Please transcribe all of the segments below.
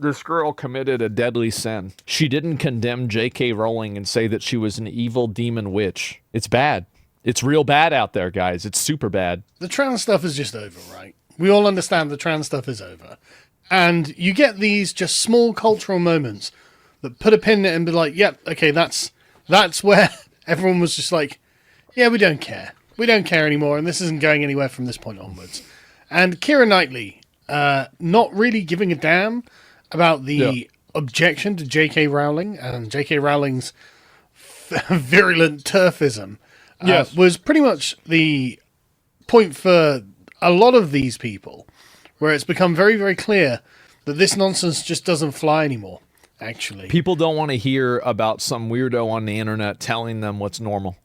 this girl committed a deadly sin. She didn't condemn J.K. Rowling and say that she was an evil demon witch. It's bad. It's real bad out there, guys. It's super bad. The trans stuff is just over, right? We all understand the trans stuff is over. And you get these just small cultural moments that put a pin in it and be like, yep, okay, that's where everyone was just like, yeah, we don't care. We don't care anymore, and this isn't going anywhere from this point onwards. And Keira Knightley, not really giving a damn about the objection to J.K. Rowling and J.K. Rowling's virulent turfism, was pretty much the point for a lot of these people, where it's become very, very clear that this nonsense just doesn't fly anymore, actually. People don't want to hear about some weirdo on the internet telling them what's normal.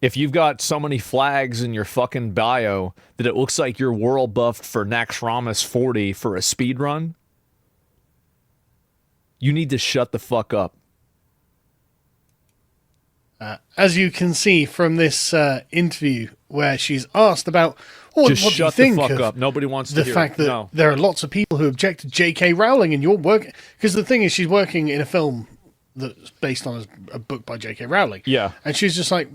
If you've got so many flags in your fucking bio that it looks like you're world buffed for Naxxramas 40 for a speed run, you need to shut the fuck up. As you can see from this interview where she's asked about what do you shut think the fuck of up. Nobody wants to the hear fact it. that there are lots of people who object to J.K. Rowling and you're working... Because the thing is, she's working in a film that's based on a book by J.K. Rowling. Yeah. And she's just like,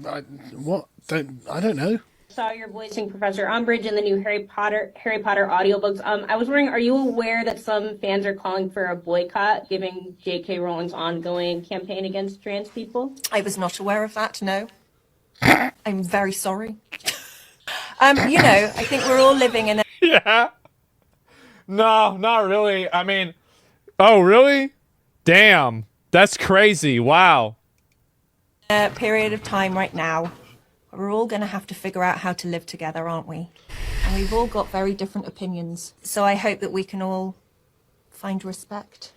what? I don't know. Saw your voicing Professor Umbridge in the new Harry Potter audiobooks. I was wondering, are you aware that some fans are calling for a boycott, given J.K. Rowling's ongoing campaign against trans people? I was not aware of that, no. I'm very sorry. I think we're all living in a... Yeah. No, not really. I mean, oh, really? Damn. That's crazy. Wow. period of time right now. We're all going to have to figure out how to live together, aren't we? And we've all got very different opinions. So I hope that we can all find respect.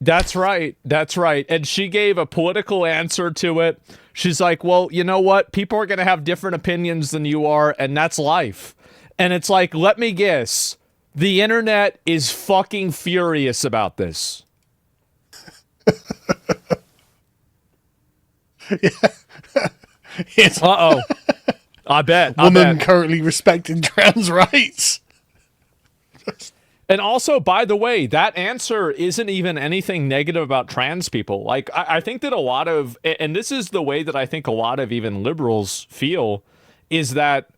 That's right. That's right. And she gave a political answer to it. She's like, well, you know what? People are going to have different opinions than you are, and that's life. And it's like, let me guess. The internet is fucking furious about this. Yes. Uh-oh. I bet. Woman currently respecting trans rights. And also, by the way, that answer isn't even anything negative about trans people. Like, I think that a lot of, and this is the way that I think a lot of even liberals feel, is that,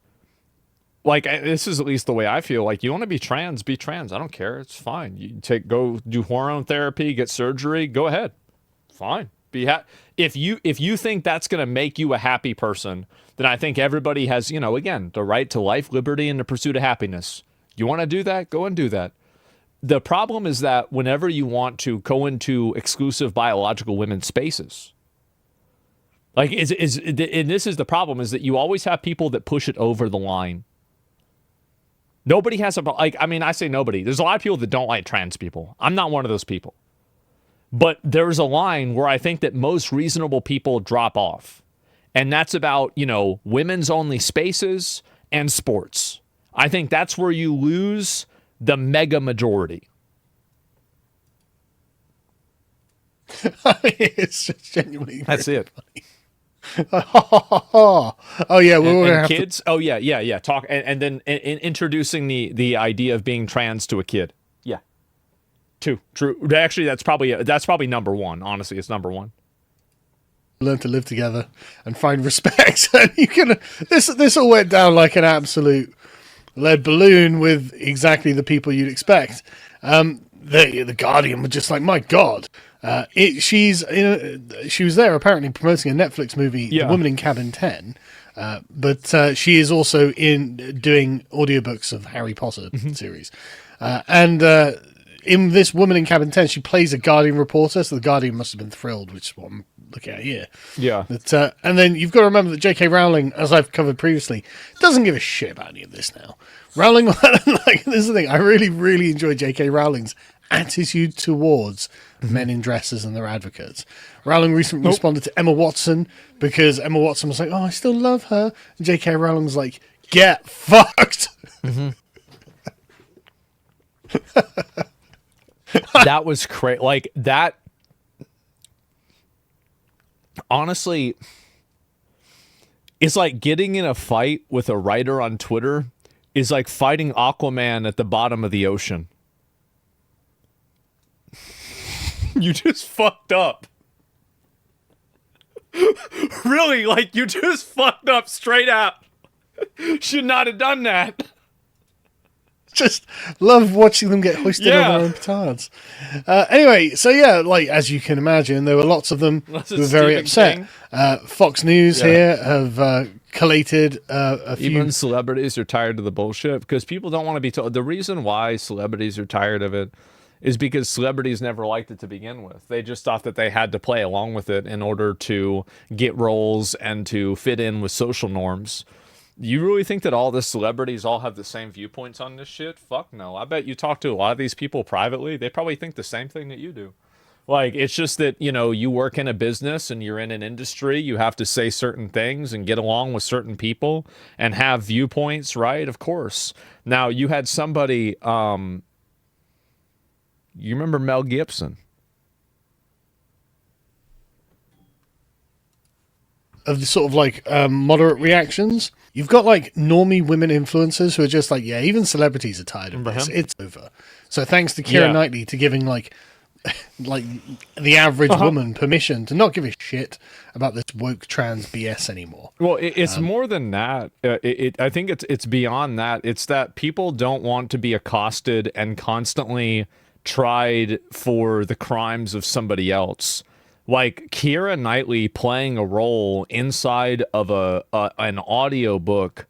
like, this is at least the way I feel. Like, you want to be trans, be trans. I don't care. It's fine. You go do hormone therapy, get surgery, go ahead. Fine. If you think that's going to make you a happy person, then I think everybody has, you know, again, the right to life, liberty, and the pursuit of happiness. You want to do that? Go and do that. The problem is that whenever you want to go into exclusive biological women's spaces, like, and this is the problem, is that you always have people that push it over the line. Nobody has I say nobody. There's a lot of people that don't like trans people. I'm not one of those people. But there's a line where I think that most reasonable people drop off. And that's about, you know, women's only spaces and sports. I think that's where you lose the mega majority. It's just genuinely. That's it. Oh yeah, we're and gonna have kids. To... Oh yeah. Talk and then introducing the idea of being trans to a kid. Yeah, true. Actually, that's probably number one. Honestly, it's number one. Learn to live together and find respect. And you can. This all went down like an absolute lead balloon with exactly the people you'd expect. The Guardian was just like, my God. She was there apparently promoting a Netflix movie, The Woman in Cabin 10. But she is also doing audiobooks of Harry Potter series. And in this Woman in Cabin 10, she plays a Guardian reporter, so the Guardian must have been thrilled, which is what I'm looking at here. Yeah. But, and then you've got to remember that J.K. Rowling, as I've covered previously, doesn't give a shit about any of this now. Rowling, like, this is the thing, I really, really enjoy J.K. Rowling's attitude towards men in dresses and their advocates. Rowling recently responded to Emma Watson because Emma Watson was like, oh, I still love her. And J.K. Rowling was like, get fucked. That was crazy. Like, that, honestly, it's like getting in a fight with a writer on Twitter is like fighting Aquaman at the bottom of the ocean. You just fucked up. Really, like, you just fucked up straight up. Should not have done that. Just love watching them get hoisted on their own petards. Anyway, so yeah, like, as you can imagine, there were lots of them who were very upset. Fox News here have collated a few. Even celebrities are tired of the bullshit because people don't want to be told. The reason why celebrities are tired of it is because celebrities never liked it to begin with. They just thought that they had to play along with it in order to get roles and to fit in with social norms. You really think that all the celebrities all have the same viewpoints on this shit? Fuck no. I bet you talk to a lot of these people privately, they probably think the same thing that you do. Like, it's just that, you know, you work in a business and you're in an industry, you have to say certain things and get along with certain people and have viewpoints, right? Of course. Now, you had somebody, you remember Mel Gibson? Of the sort of like moderate reactions. You've got like normie women influencers who are just like, yeah, even celebrities are tired of this. It's over. So thanks to Keira Knightley to giving like the average woman permission to not give a shit about this woke trans BS anymore. Well, it's more than that. I think it's beyond that. It's that people don't want to be accosted and constantly tried for the crimes of somebody else. Like Keira Knightley playing a role inside of an audio book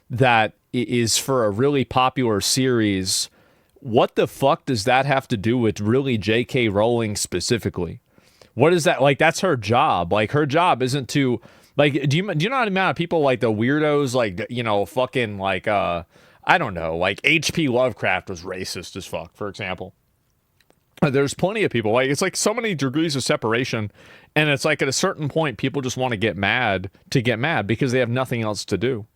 that is for a really popular series. What the fuck does that have to do with really J.K. Rowling specifically? What is that? Like, that's her job. Like, her job isn't to, like, do you know the amount of people, like, the weirdos, like, you know, fucking, like, I don't know, like, H.P. Lovecraft was racist as fuck, for example. There's plenty of people, like, it's like so many degrees of separation, and it's like at a certain point, people just want to get mad because they have nothing else to do.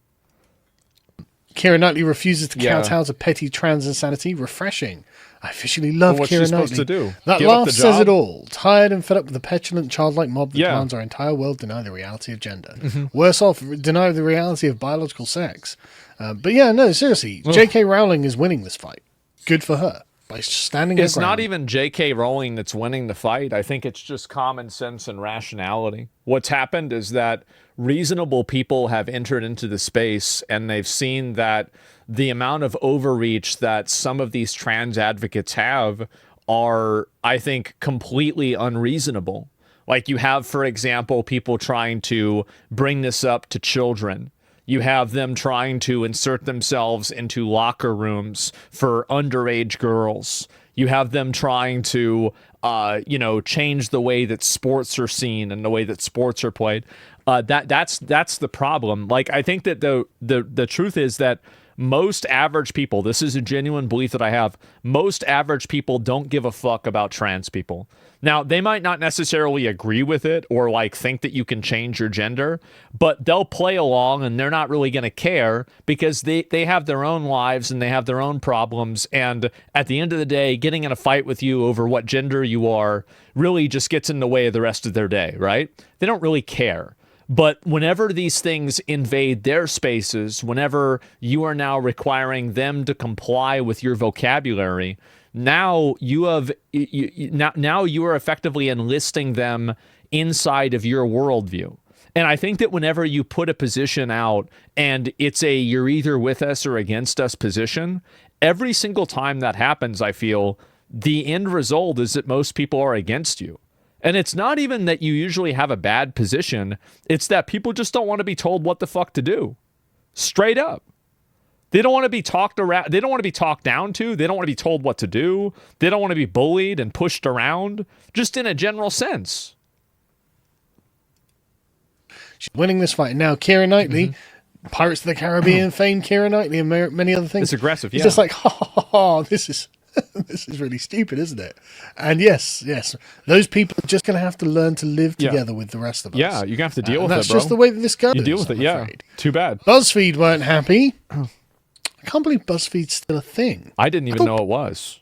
Keira Knightley refuses to kowtow to petty trans insanity. Refreshing. I officially love what's Keira she Knightley. supposed to do? That Give up laugh the says job? it all. Tired and fed up with the petulant, childlike mob that demands our entire world deny the reality of gender. Worse off, deny the reality of biological sex. But yeah, no, seriously, J.K. Rowling is winning this fight. Good for her. By standing It's her ground. not even J.K. Rowling that's winning the fight. I think it's just common sense and rationality. What's happened is that reasonable people have entered into the space and they've seen that the amount of overreach that some of these trans advocates have are, I think, completely unreasonable. Like, you have, for example, people trying to bring this up to children. You have them trying to insert themselves into locker rooms for underage girls. You have them trying to, change the way that sports are seen and the way that sports are played. That's the problem. Like, I think that the truth is that most average people, this is a genuine belief that I have, most average people don't give a fuck about trans people. Now, they might not necessarily agree with it or like think that you can change your gender, but they'll play along and they're not really going to care because they have their own lives and they have their own problems. And at the end of the day, getting in a fight with you over what gender you are really just gets in the way of the rest of their day, right? They don't really care. But whenever these things invade their spaces, whenever you are now requiring them to comply with your vocabulary, now you are effectively enlisting them inside of your worldview. And I think that whenever you put a position out and it's a you're either with us or against us position, every single time that happens, I feel the end result is that most people are against you. And it's not even that you usually have a bad position. It's that people just don't want to be told what the fuck to do. Straight up. They don't want to be talked around. They don't want to be talked down to. They don't want to be told what to do. They don't want to be bullied and pushed around, just in a general sense. She's winning this fight. Now, Keira Knightley, Pirates of the Caribbean fame, Keira Knightley, and many other things. It's aggressive, yeah. It's just like, this is this is really stupid, isn't it? And yes, those people are just going to have to learn to live together with the rest of us. Yeah, you're going to have to deal with it, bro. That's just the way that this goes. You deal with it, yeah. Too bad. BuzzFeed weren't happy. I can't believe BuzzFeed's still a thing. I didn't even know it was.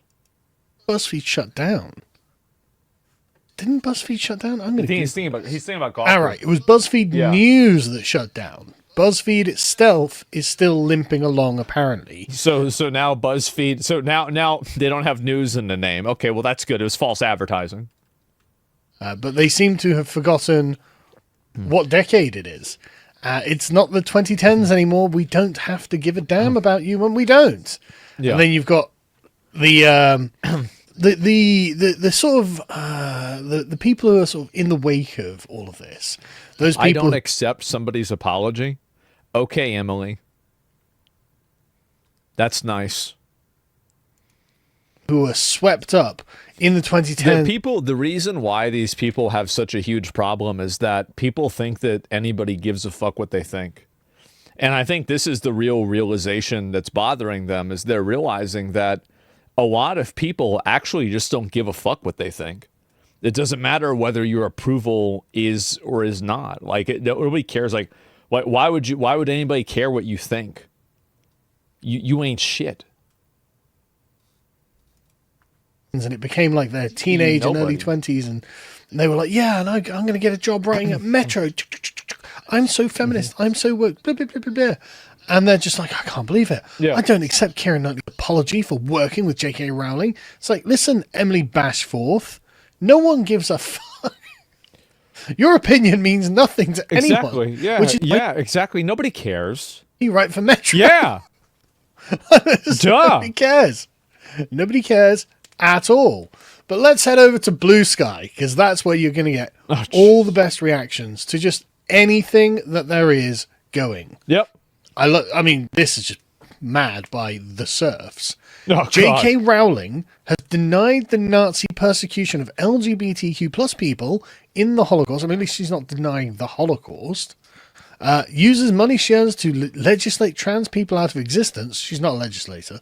BuzzFeed shut down. Didn't BuzzFeed shut down? He's thinking about golf. All right, it was BuzzFeed News that shut down. BuzzFeed itself is still limping along, apparently. So now BuzzFeed. So now they don't have news in the name. Okay, well that's good. It was false advertising. But they seem to have forgotten what decade it is. It's not the 2010s anymore. We don't have to give a damn about you when we don't. Yeah. And then you've got the the sort of the people who are sort of in the wake of all of this. Those people I don't accept somebody's apology. Okay, Emily. That's nice. who are swept up in the 2010s. The reason why these people have such a huge problem is that people think that anybody gives a fuck what they think. And I think this is the real realization that's bothering them, is they're realizing that a lot of people actually just don't give a fuck what they think. It doesn't matter whether your approval is or is not. Like, nobody cares. Like, why would anybody care what you think? You ain't shit. And it became like their teenage and early 20s, and they were like, yeah, and I'm going to get a job writing at Metro. I'm so feminist. I'm so woke. Blah, blah, blah, blah, blah. And they're just like, I can't believe it. Yeah. I don't accept Keira Knightley's apology for working with J.K. Rowling. It's like, listen, Emily Bashforth, no one gives a fuck. Your opinion means nothing to anyone. Exactly. Yeah. Which is Exactly. Nobody cares. you write for Metro. Yeah. Duh. Nobody cares. Nobody cares at all. But let's head over to Blue Sky, because that's where you're going to get all the best reactions to just anything that there is going. Yep. I mean, this is just mad by the serfs. Oh, J.K. Rowling has denied the Nazi persecution of LGBTQ plus people in the Holocaust. I mean, at least she's not denying the Holocaust. Uses money she earns to legislate trans people out of existence. She's not a legislator.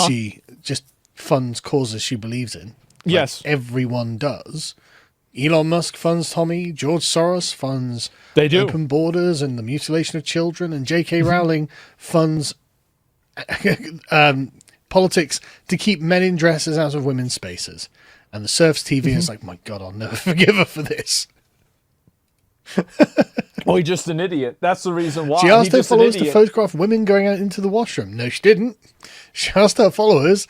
She just funds causes she believes in. Like yes. everyone does. Elon Musk funds Tommy. George Soros funds They do. open borders and the mutilation of children. And J.K. Rowling funds politics to keep men in dresses out of women's spaces. And the Surfs TV is like, my God, I'll never forgive her for this. Well, he's just an idiot. That's the reason why. She asked He's her just an followers to idiot. photograph women going out into the washroom. No, she didn't. She asked her followers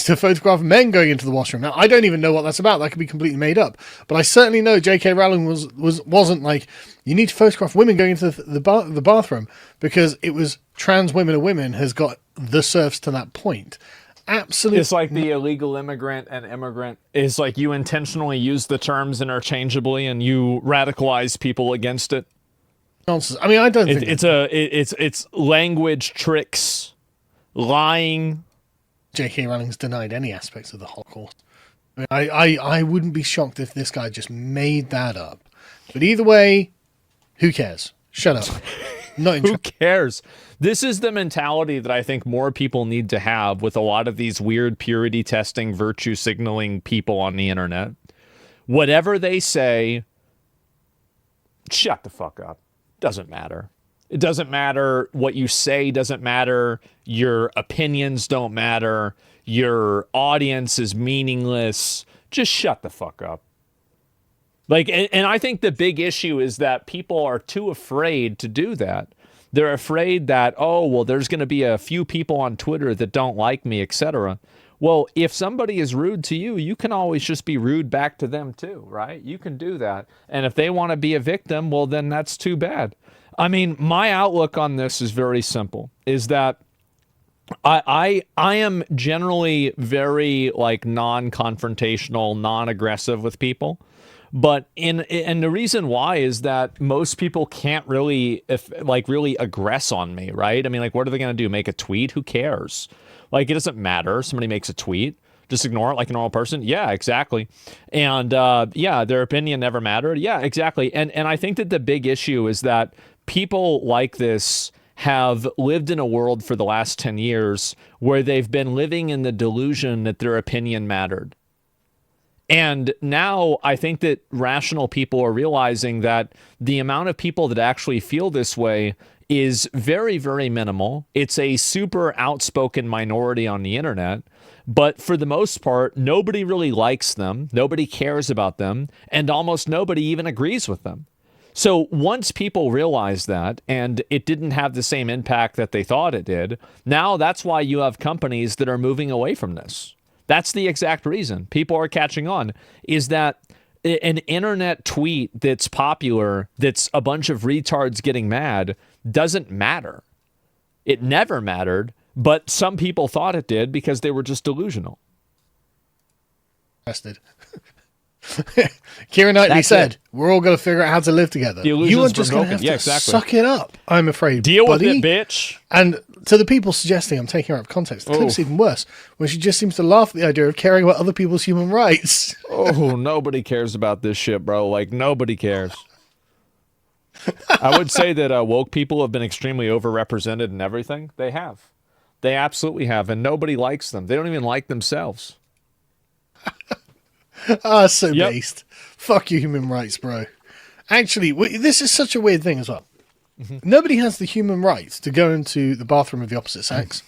to photograph men going into the washroom. Now, I don't even know what that's about. That could be completely made up. But I certainly know J.K. Rowling wasn't like, you need to photograph women going into the bathroom, because it was trans women or women has got the serfs to that point. Absolutely. It's like the illegal immigrant and immigrant is like you intentionally use the terms interchangeably and you radicalize people against it. Nonsense. I mean, I don't think It's language tricks, lying. J.K. Rowling's denied any aspects of the Holocaust. I mean, I wouldn't be shocked if this guy just made that up. But either way, who cares? Shut up. Not Who interested. cares? This is the mentality that I think more people need to have with a lot of these weird purity testing, virtue signaling people on the internet. Whatever they say, shut the fuck up. Doesn't matter. It doesn't matter what you say, doesn't matter. Your opinions don't matter. Your audience is meaningless. Just shut the fuck up. Like, and I think the big issue is that people are too afraid to do that. They're afraid that, oh, well, there's going to be a few people on Twitter that don't like me, etc. Well, if somebody is rude to you, you can always just be rude back to them too, right? You can do that. And if they want to be a victim, well, then that's too bad. I mean, my outlook on this is very simple, is that I am generally very like non-confrontational, non-aggressive with people. But and the reason why is that most people can't really really aggress on me, right? I mean, like, what are they going to do? Make a tweet? Who cares? Like, it doesn't matter. Somebody makes a tweet. Just ignore it like a normal person. Yeah, exactly. And yeah, their opinion never mattered. Yeah, exactly. And I think that the big issue is that people like this have lived in a world for the last 10 years where they've been living in the delusion that their opinion mattered. And now I think that rational people are realizing that the amount of people that actually feel this way is very, very minimal. It's a super outspoken minority on the internet. But for the most part, nobody really likes them. Nobody cares about them. And almost nobody even agrees with them. So once people realize that, and it didn't have the same impact that they thought it did, now that's why you have companies that are moving away from this. That's the exact reason people are catching on, is that An internet tweet that's popular, that's a bunch of retards getting mad, doesn't matter. It never mattered, but some people thought it did because they were just delusional. Tested. Keira Knightley said, "We're all going to figure out how to live together. The You are illusions just were going to broken. have to suck it up, I'm afraid. Deal buddy. with it, bitch." And to the people suggesting I'm taking her out of context, the clip's even worse, when she just seems to laugh at the idea of caring about other people's human rights. Oh, nobody cares about this shit, bro. Like, nobody cares. I would say that woke people have been extremely overrepresented in everything. They have. They absolutely have, and nobody likes them. They don't even like themselves. So based. Fuck your human rights, bro. Actually, this is such a weird thing as well. Nobody has the human right to go into the bathroom of the opposite sex.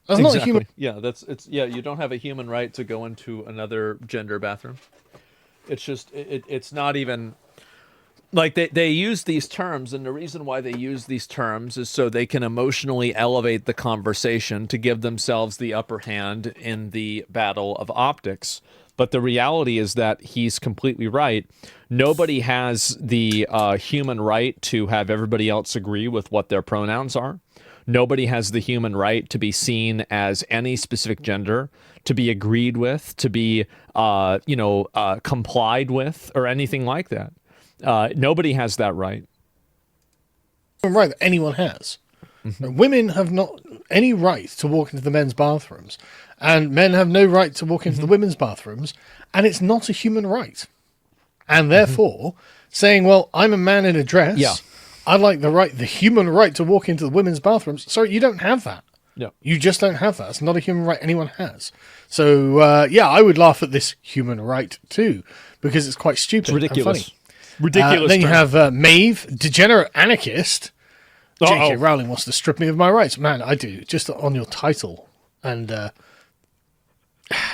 That's not a human. Yeah, you don't have a human right to go into another gender bathroom. It's just it's not even like they use these terms, and the reason why they use these terms is so they can emotionally elevate the conversation to give themselves the upper hand in the battle of optics. But the reality is that he's completely right. Nobody has the human right to have everybody else agree with what their pronouns are. Nobody has the human right to be seen as any specific gender, to be agreed with, to be, complied with, or anything like that. Nobody has that right. Right that anyone has. Women have not any right to walk into the men's bathrooms, and men have no right to walk into the women's bathrooms, and it's not a human right. And therefore, saying, well, I'm a man in a dress, I'd like the human right to walk into the women's bathrooms. Sorry, you don't have that. Yeah. You just don't have that. It's not a human right anyone has. So, I would laugh at this human right too, because it's quite stupid. It's ridiculous. And funny. Ridiculous. Then you have Maeve, degenerate anarchist. J.K. Rowling wants to strip me of my rights. Man, I do. Just on your title. And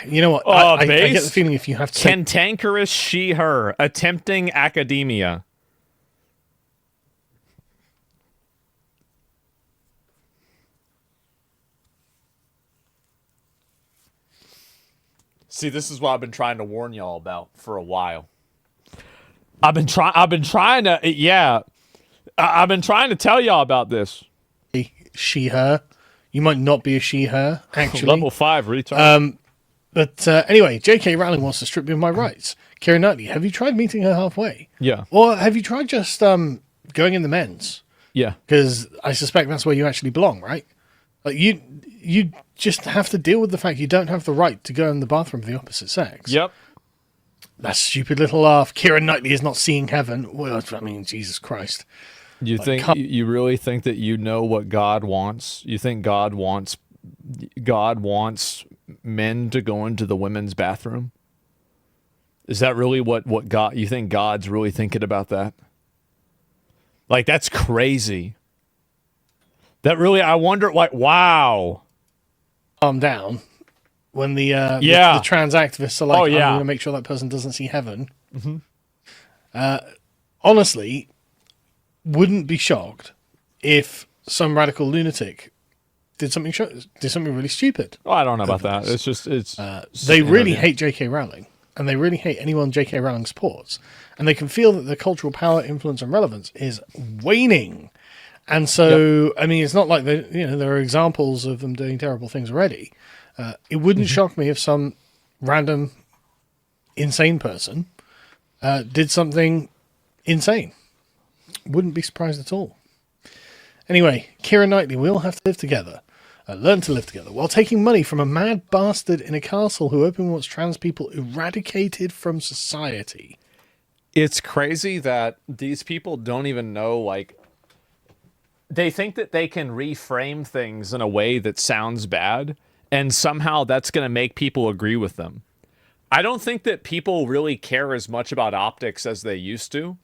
you know what? I get the feeling if you have to... Cantankerous she-her, attempting academia. See, this is what I've been trying to warn y'all about for a while. I've been trying to tell y'all about this. She, her. You might not be a she, her, actually. Level 5, retard. But anyway, J.K. Rowling wants to strip me of my rights. Keira Knightley, have you tried meeting her halfway? Yeah. Or have you tried just going in the men's? Yeah. Because I suspect that's where you actually belong, right? Like you just have to deal with the fact you don't have the right to go in the bathroom of the opposite sex. Yep. That stupid little laugh. Keira Knightley is not seeing heaven. Well, I mean, Jesus Christ. You really think that you know what God wants? You think God wants men to go into the women's bathroom? Is that really what God, you think God's really thinking about that? Like, that's crazy. That really, I wonder, like, wow. Calm down. When the trans activists are like, I'm going to make sure that person doesn't see heaven. Honestly, wouldn't be shocked if some radical lunatic did something really stupid. Oh, I don't know about that. They really hate J.K. Rowling, and they really hate anyone J.K. Rowling supports, and they can feel that the cultural power, influence, and relevance is waning. And so, I mean, it's not like there are examples of them doing terrible things already. It wouldn't shock me if some random insane person did something insane. Wouldn't be surprised at all. Anyway, Keira Knightley, we all have to live together. Learn to live together while taking money from a mad bastard in a castle who openly wants trans people eradicated from society. It's crazy that these people don't even know, like, they think that they can reframe things in a way that sounds bad, and somehow that's going to make people agree with them. I don't think that people really care as much about optics as they used to.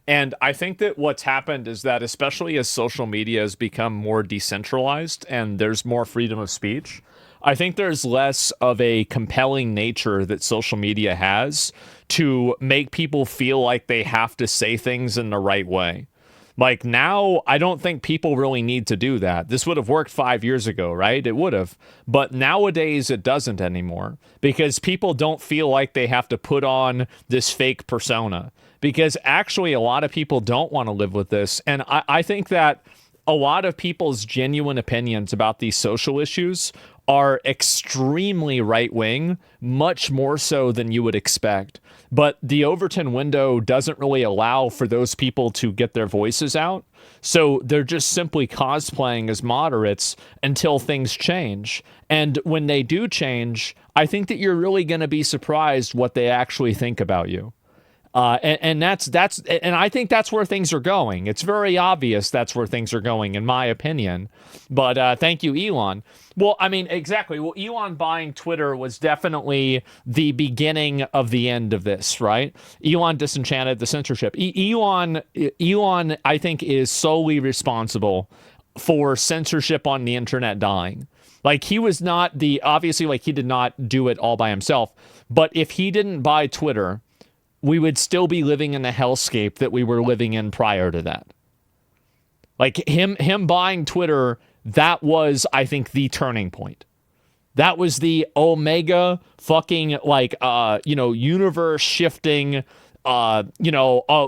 And I think that what's happened is that, especially as social media has become more decentralized and there's more freedom of speech, I think there's less of a compelling nature that social media has to make people feel like they have to say things in the right way. Like now, I don't think people really need to do that. This would have worked 5 years ago, right? It would have. But nowadays, it doesn't anymore because people don't feel like they have to put on this fake persona. Because actually, a lot of people don't want to live with this. And I think that a lot of people's genuine opinions about these social issues are extremely right-wing, much more so than you would expect. But the Overton window doesn't really allow for those people to get their voices out. So they're just simply cosplaying as moderates until things change. And when they do change, I think that you're really going to be surprised what they actually think about you. And I think that's where things are going. It's very obvious that's where things are going, in my opinion. But thank you, Elon. Well, I mean, exactly. Well, Elon buying Twitter was definitely the beginning of the end of this, right? Elon disenchanted the censorship. Elon, I think, is solely responsible for censorship on the internet dying. Like, he was not obviously, like, he did not do it all by himself. But if he didn't buy Twitter, we would still be living in the hellscape that we were living in prior to that. Like him buying Twitter, that was, I think, the turning point. That was the omega fucking universe shifting,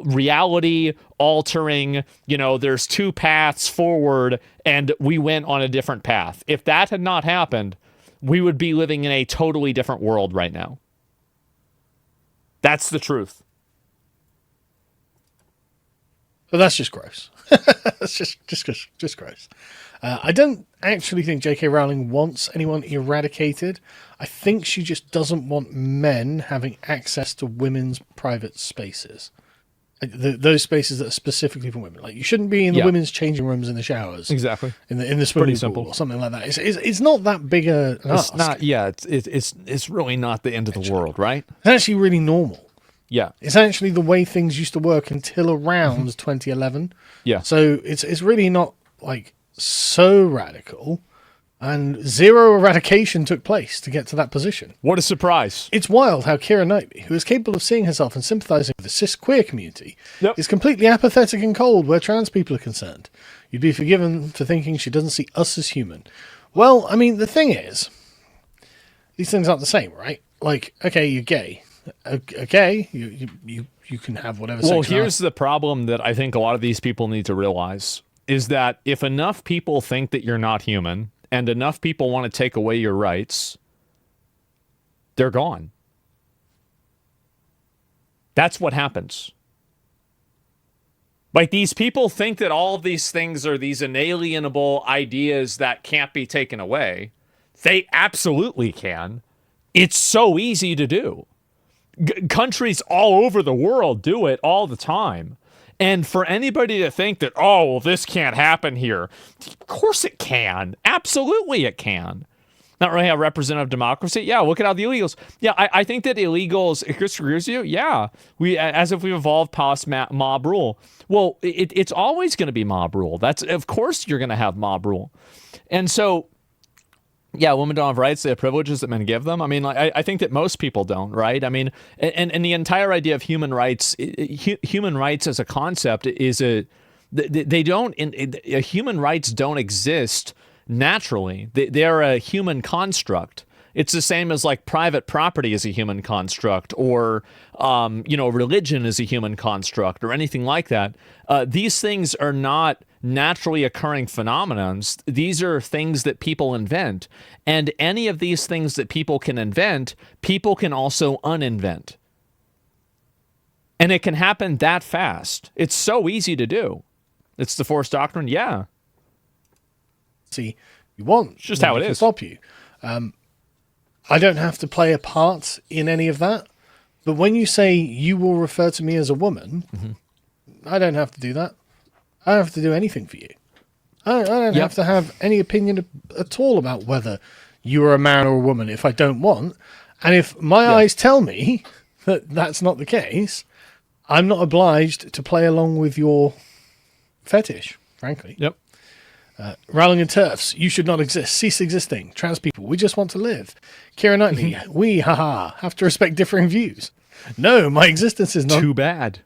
reality altering, there's two paths forward and we went on a different path. If that had not happened, we would be living in a totally different world right now. That's the truth. But that's just gross. That's just gross. I don't actually think J.K. Rowling wants anyone eradicated. I think she just doesn't want men having access to women's private spaces. Those spaces that are specifically for women. Like, you shouldn't be in the women's changing rooms in the showers. Exactly. In the swimming pool or something like that. It's not that big an ask. It's not. Yeah. It's really not the end of the world, right? It's actually really normal. Yeah. It's actually the way things used to work until around 2011. Yeah. So it's really not like so radical, and zero eradication took place to get to that position. What a surprise. It's wild how Keira Knightley, who is capable of seeing herself and sympathizing with the cis queer community, is completely apathetic and cold where trans people are concerned. You'd be forgiven for thinking she doesn't see us as human. Well, I mean, the thing is, these things aren't the same, right? Like, okay, you're gay. Okay, you can have whatever sex. Well, here's the problem that I think a lot of these people need to realize is that if enough people think that you're not human and enough people want to take away your rights, they're gone. That's what happens. Like, these people think that all of these things are these inalienable ideas that can't be taken away. They absolutely can. It's so easy to do. Countries all over the world do it all the time. And for anybody to think that, oh, well, this can't happen here, of course it can. Absolutely it can. Not really a representative democracy. Yeah, look at how the illegals. Yeah, I think that illegals, Chris agrees with you. Yeah, as if we've evolved past mob rule. Well, it's always going to be mob rule. Of course you're going to have mob rule. And so, yeah, women don't have rights. They have privileges that men give them. I mean, I think that most people don't, right? I mean, and the entire idea of human rights as a concept is human rights don't exist naturally. They're a human construct. It's the same as like private property is a human construct, or religion is a human construct, or anything like that. These things are not naturally occurring phenomenons. These are things that people invent. And any of these things that people can invent, people can also uninvent. And it can happen that fast. It's so easy to do. It's the Force Doctrine, yeah. See, you want. It's just how it is. Stop you. I don't have to play a part in any of that. But when you say you will refer to me as a woman, I don't have to do that. I don't have to do anything for you. I don't have to have any opinion at all about whether you are a man or a woman if I don't want. And if my eyes tell me that that's not the case, I'm not obliged to play along with your fetish, frankly. Yep. Rowling and TERFs, you should not exist. Cease existing. Trans people, we just want to live. Keira Knightley, we, haha, have to respect differing views. No, my existence is not... Too bad.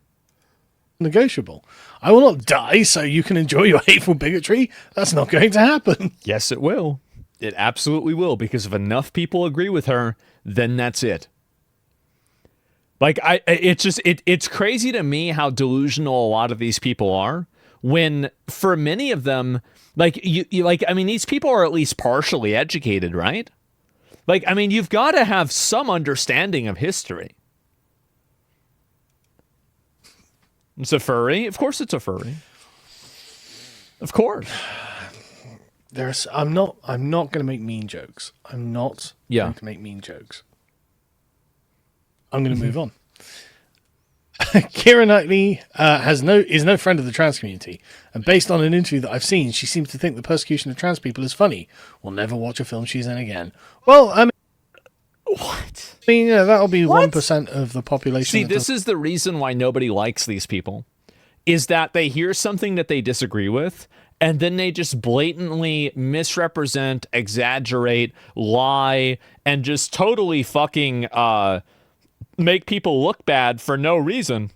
negotiable. I will not die so you can enjoy your hateful bigotry. That's not going to happen. Yes, it will. It absolutely will, because if enough people agree with her, then that's it. Like, it's crazy to me how delusional a lot of these people are, when for many of them, like, these people are at least partially educated, right? Like, I mean, you've got to have some understanding of history. It's a furry. Of course it's a furry. Of course. I'm not going to make mean jokes. I'm not going to make mean jokes. I'm going to move on. Keira Knightley is no friend of the trans community, and based on an interview that I've seen, she seems to think the persecution of trans people is funny. We'll never watch a film she's in again. Well, I mean, what? I mean, that'll be 1% of the population. See, this is the reason why nobody likes these people, is that they hear something that they disagree with, and then they just blatantly misrepresent, exaggerate, lie, and just totally fucking make people look bad for no reason.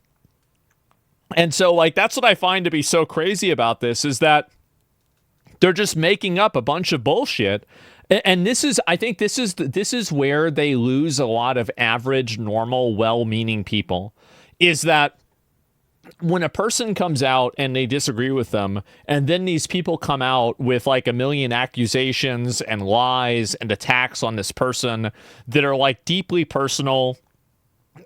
And so, like, that's what I find to be so crazy about this, is that they're just making up a bunch of bullshit. And I think this is where they lose a lot of average, normal, well-meaning people, is that when a person comes out and they disagree with them, and then these people come out with like a million accusations and lies and attacks on this person that are like deeply personal,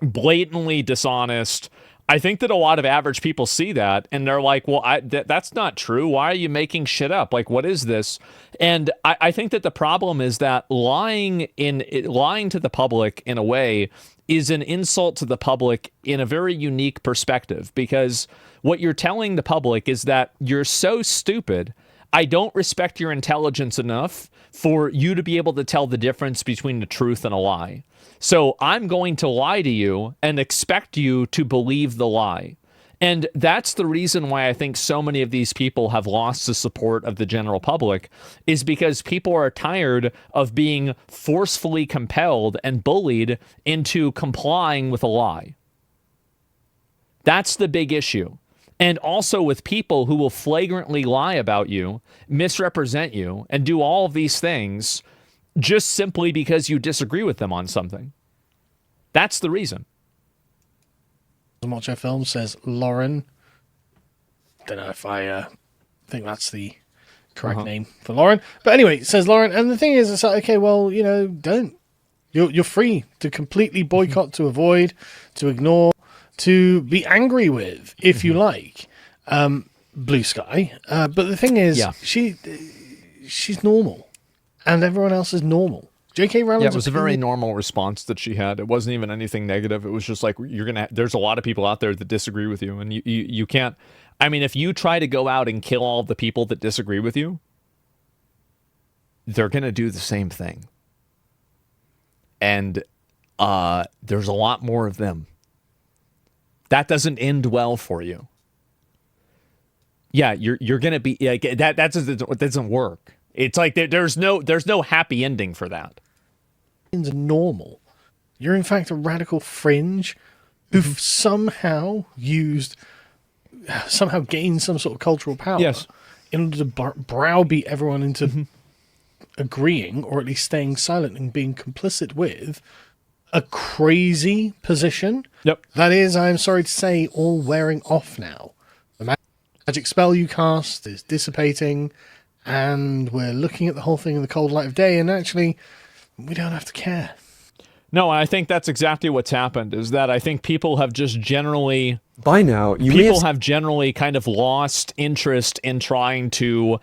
blatantly dishonest, I think that a lot of average people see that and they're like, well, that's not true. Why are you making shit up? Like, what is this? And I think that the problem is that lying to the public in a way is an insult to the public in a very unique perspective, because what you're telling the public is that you're so stupid, I don't respect your intelligence enough for you to be able to tell the difference between the truth and a lie. So I'm going to lie to you and expect you to believe the lie. And that's the reason why I think so many of these people have lost the support of the general public, is because people are tired of being forcefully compelled and bullied into complying with a lie. That's the big issue. And also with people who will flagrantly lie about you, misrepresent you, and do all of these things just simply because you disagree with them on something. That's the reason. Watch our film, says Lauren. Don't know if I think that's the correct name for Lauren. But anyway, it says Lauren. And the thing is, it's like, okay, well, don't. You're free to completely boycott, to avoid, to ignore, to be angry with, if you like. Blue sky. But the thing is, she's normal. And everyone else is normal. J.K. Rowling. Yeah, it was a very normal response that she had. It wasn't even anything negative. It was just like, there's a lot of people out there that disagree with you, and you can't. I mean, if you try to go out and kill all the people that disagree with you, they're gonna do the same thing. And there's a lot more of them. That doesn't end well for you. Yeah, you're gonna be like that. That doesn't work. It's like there's no happy ending for that. Normal. You're in fact a radical fringe who've somehow gained some sort of cultural power. Yes. In order to browbeat everyone into agreeing, or at least staying silent and being complicit with a crazy position. Yep. That is, I'm sorry to say, all wearing off now. The magic spell you cast is dissipating, and we're looking at the whole thing in the cold light of day, and actually, we don't have to care. No, I think that's exactly what's happened, is that I think people have just generally... By now, people have generally kind of lost interest in trying to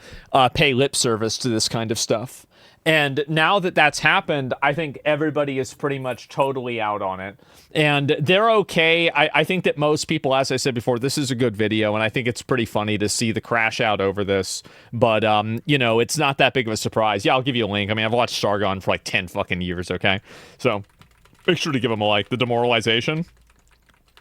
pay lip service to this kind of stuff. And now that that's happened, I think everybody is pretty much totally out on it. And they're okay. I think that most people, as I said before, this is a good video, and I think it's pretty funny to see the crash out over this. But, it's not that big of a surprise. Yeah, I'll give you a link. I mean, I've watched Sargon for like 10 fucking years, okay? So make sure to give them a like. The demoralization.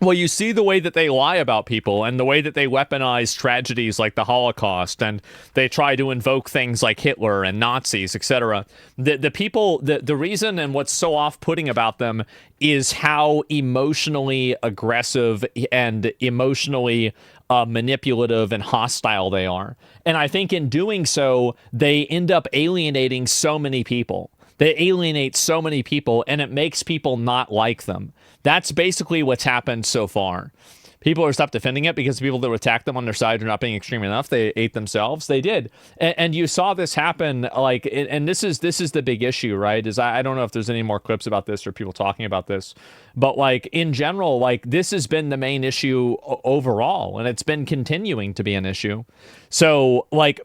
Well, you see the way that they lie about people and the way that they weaponize tragedies like the Holocaust, and they try to invoke things like Hitler and Nazis, etc. The people, the reason and what's so off-putting about them is how emotionally aggressive and emotionally manipulative and hostile they are. And I think in doing so, they end up alienating so many people. They alienate so many people, and it makes people not like them. That's basically what's happened so far. People are stopped defending it because people that attack them on their side are not being extreme enough. They ate themselves. They did, and you saw this happen. Like, and this is the big issue, right? Is I don't know if there's any more clips about this or people talking about this, but like in general, like this has been the main issue overall, and it's been continuing to be an issue. So like,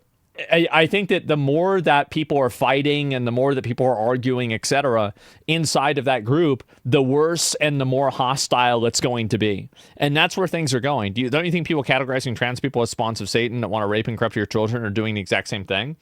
I think that the more that people are fighting and the more that people are arguing, etc., inside of that group, the worse and the more hostile it's going to be. And that's where things are going. Don't you think people categorizing trans people as spawns of Satan that want to rape and corrupt your children are doing the exact same thing?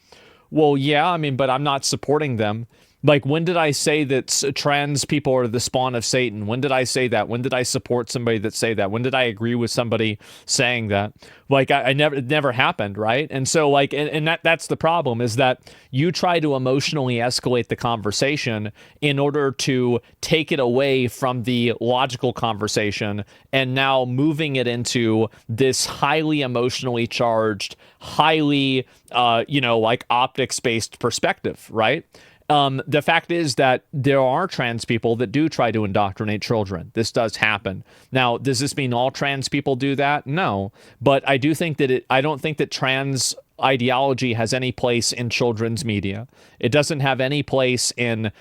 Well, yeah, I mean, but I'm not supporting them. Like, when did I say that trans people are the spawn of Satan? When did I say that? When did I support somebody that say that? When did I agree with somebody saying that? Like, I never, it never happened, right? And so, like, and that's the problem, is that you try to emotionally escalate the conversation in order to take it away from the logical conversation, and now moving it into this highly emotionally charged, highly, like optics-based perspective, right? The fact is that there are trans people that do try to indoctrinate children. This does happen. Now, does this mean all trans people do that? No. But I do think that I don't think that trans ideology has any place in children's media. It doesn't have any place in,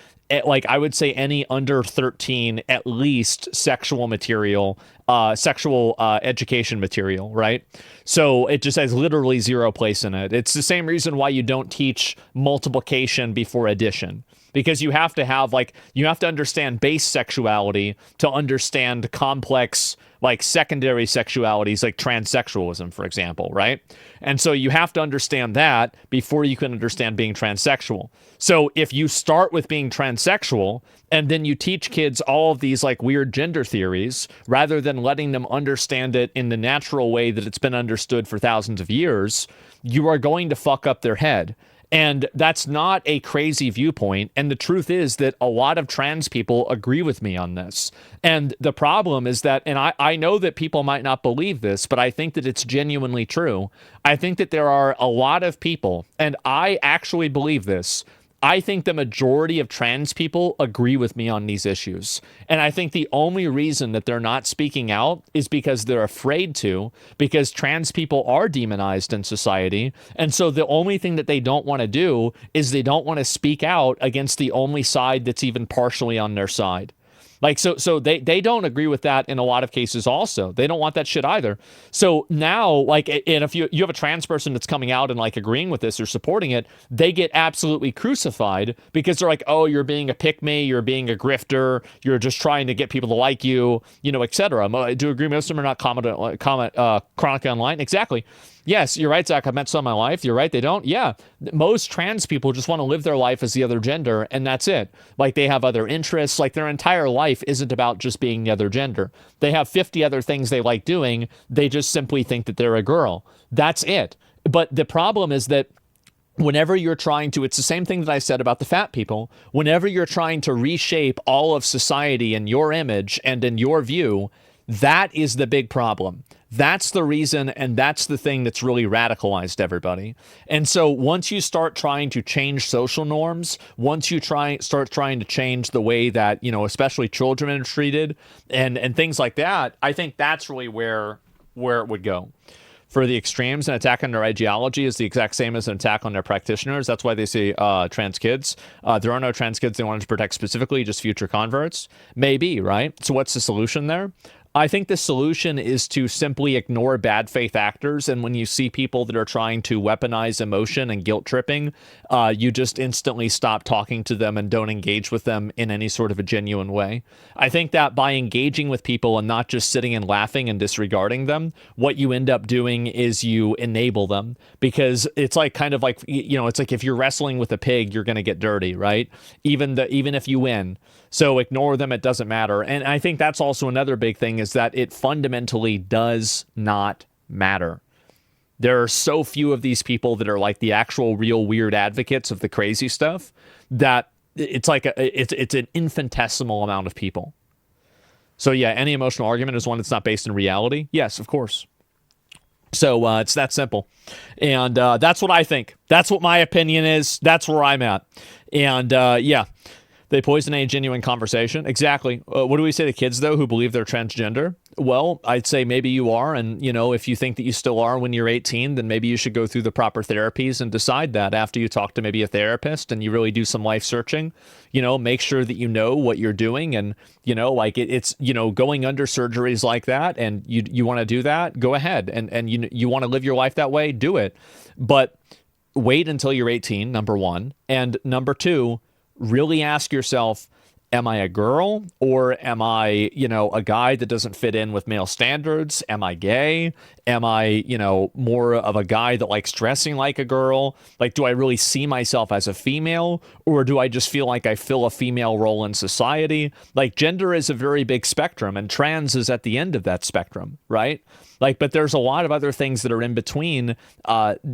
like, I would say any under 13, at least sexual material, sexual education material, right? So it just has literally zero place in it. It's the same reason why you don't teach multiplication before addition, because you have to have, like, you have to understand base sexuality to understand complex, like, secondary sexualities, like transsexualism, for example, right? And so you have to understand that before you can understand being transsexual. So if you start with being transsexual and then you teach kids all of these like weird gender theories rather than letting them understand it in the natural way that it's been understood for thousands of years, you are going to fuck up their head. And that's not a crazy viewpoint. And the truth is that a lot of trans people agree with me on this. And the problem is that, and I know that people might not believe this, but I think that it's genuinely true. I think that there are a lot of people, and I actually believe this, I think the majority of trans people agree with me on these issues. And I think the only reason that they're not speaking out is because they're afraid to, because trans people are demonized in society. And so the only thing that they don't want to do is they don't want to speak out against the only side that's even partially on their side. Like, so they don't agree with that in a lot of cases also. They don't want that shit either. So now, like, and if you have a trans person that's coming out and, like, agreeing with this or supporting it, they get absolutely crucified because they're like, oh, you're being a pick-me, you're being a grifter, you're just trying to get people to like you, etc. Do you agree most of them are not chronically online? Exactly. Yes, you're right, Zach. I've met some in my life. You're right, they don't. Yeah, most trans people just want to live their life as the other gender, and that's it. Like, they have other interests. Like, their entire life isn't about just being the other gender. They have 50 other things they like doing. They just simply think that they're a girl. That's it. But the problem is that whenever you're trying to, it's the same thing that I said about the fat people. Whenever you're trying to reshape all of society in your image and in your view, that is the big problem. That's the reason, and that's the thing that's really radicalized everybody. And so once you start trying to change social norms, once you start trying to change the way that, especially children are treated and things like that, I think that's really where it would go. For the extremes, an attack on their ideology is the exact same as an attack on their practitioners. That's why they say trans kids. There are no trans kids they wanted to protect specifically, just future converts. Maybe, right? So what's the solution there? I think the solution is to simply ignore bad faith actors. And when you see people that are trying to weaponize emotion and guilt tripping, you just instantly stop talking to them and don't engage with them in any sort of a genuine way. I think that by engaging with people and not just sitting and laughing and disregarding them, what you end up doing is you enable them, because it's like kind of like, it's like if you're wrestling with a pig, you're going to get dirty, right? Even if you win. So ignore them. It doesn't matter. And I think that's also another big thing, is that it fundamentally does not matter. There are so few of these people that are like the actual real weird advocates of the crazy stuff that it's like it's an infinitesimal amount of people. So yeah, any emotional argument is one that's not based in reality. Yes, of course. So it's that simple. And that's what I think. That's what my opinion is. That's where I'm at. And yeah. They poison a genuine conversation. Exactly. What do we say to kids, though, who believe they're transgender? Well, I'd say maybe you are. And, you know, if you think that you still are when you're 18, then maybe you should go through the proper therapies and decide that after you talk to maybe a therapist and you really do some life searching. You know, make sure that you know what you're doing. And, you know, like it's, you know, going under surgeries like that, and you want to do that, go ahead. And you want to live your life that way, do it. But wait until you're 18, number one. And number two, really ask yourself, am I a girl, or am I, you know, a guy that doesn't fit in with male standards? Am I gay? Am I, you know, more of a guy that likes dressing like a girl? Like, do I really see myself as a female, or do I just feel like I fill a female role in society? Like, gender is a very big spectrum, and trans is at the end of that spectrum, right? Like, but there's a lot of other things that are in between,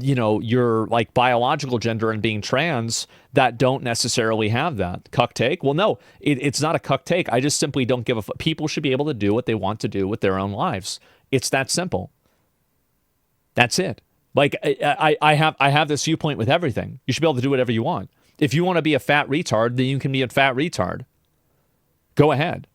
you know, your like biological gender and being trans that don't necessarily have that. Cuck take? Well, no, it's not a cuck take. I just simply don't give a fuck. People should be able to do what they want to do with their own lives. It's that simple. That's it. Like, I have this viewpoint with everything. You should be able to do whatever you want. If you want to be a fat retard, then you can be a fat retard. Go ahead.